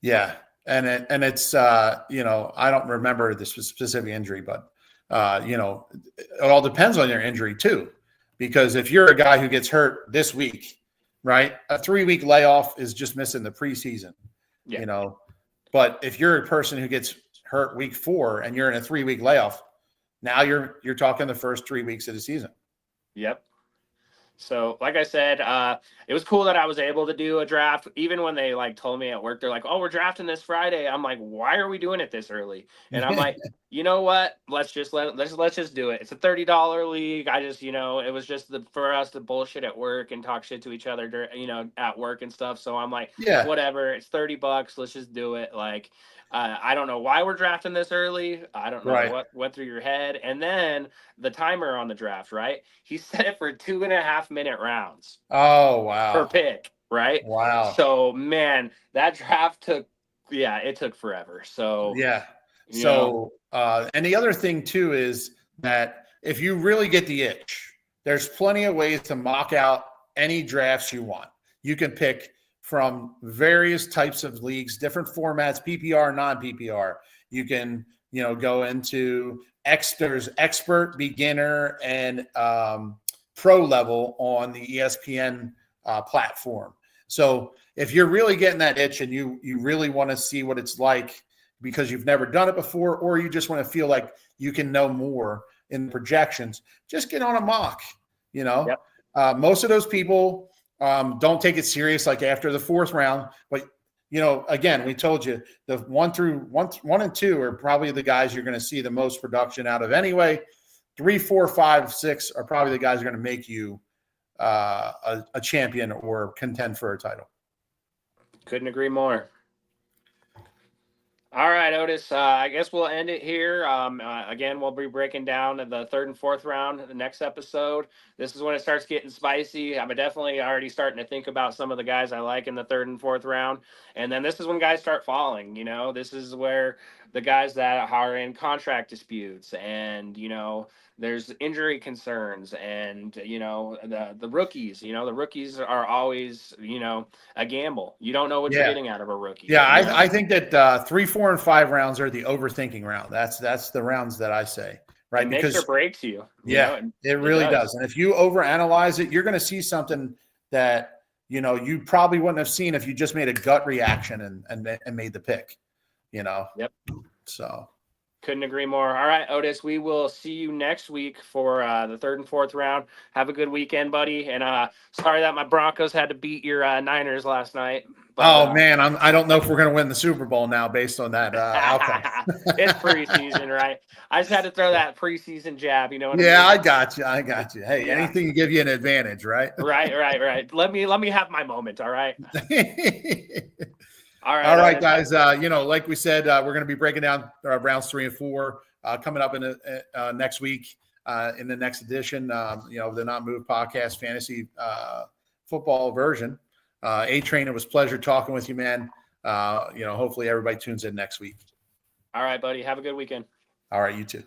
Yeah, and it's I don't remember the specific injury, but it all depends on your injury too, because if you're a guy who gets hurt this week, right, a 3-week layoff is just missing the preseason. But if you're a person who gets hurt week 4 and you're in a 3-week layoff, now you're talking the first 3 weeks of the season. Yep. So, like I said, it was cool that I was able to do a draft. Even when they told me at work, they're like, "Oh, we're drafting this Friday." I'm like, "Why are we doing it this early?" And I'm like, you know what? Let's just do it. It's a $30 league. I just, it was just for us to bullshit at work and talk shit to each other, at work and stuff. So I'm like, whatever. It's $30. Let's just do it. I don't know why we're drafting this early. I don't know what went through your head. And then the timer on the draft, right? He set it for 2.5-minute rounds. Oh, wow. Per pick, right? Wow. So, man, that draft took forever. So, yeah. So, and the other thing too is that if you really get the itch, there's plenty of ways to mock out any drafts you want. You can pick from various types of leagues, different formats, PPR, non-PPR. You can, go into there's expert, beginner, and pro level on the ESPN platform. So if you're really getting that itch and you really want to see what it's like because you've never done it before, or you just want to feel like you can know more in projections, just get on a mock. Yep. Most of those people don't take it serious like after the fourth round. But, again, we told you the 1 and 2 are probably the guys you're going to see the most production out of anyway. 3, 4, 5, 6 are probably the guys who are going to make you a champion or contend for a title. Couldn't agree more. All right, Otis. I guess we'll end it here. Again, we'll be breaking down the 3rd and 4th round in the next episode. This is when it starts getting spicy. I'm definitely already starting to think about some of the guys I like in the 3rd and 4th round. And then this is when guys start falling. This is where the guys that are in contract disputes and, there's injury concerns and, the rookies, the rookies are always, a gamble. You don't know what you're getting out of a rookie. Yeah, I think that 3, 4, and 5 rounds are the overthinking round. That's the rounds that I say, right? It makes or breaks you. It really does. And if you overanalyze it, you're going to see something that, you probably wouldn't have seen if you just made a gut reaction and made the pick, Yep. So. Couldn't agree more. All right, Otis, we will see you next week for the 3rd and 4th round. Have a good weekend, buddy. And sorry that my Broncos had to beat your Niners last night. But, man, I don't know if we're going to win the Super Bowl now based on that outcome. It's preseason, right? I just had to throw that preseason jab. You know what I mean? I got you. Hey, anything to give you an advantage, right? Right. Let me have my moment. All right. All right, guys. Like we said, we're going to be breaking down rounds 3 and 4 coming up in next week in the next edition. The Not Move Podcast Fantasy Football version. A-Train, it was a pleasure talking with you, man. Hopefully everybody tunes in next week. All right, buddy. Have a good weekend. All right, you too.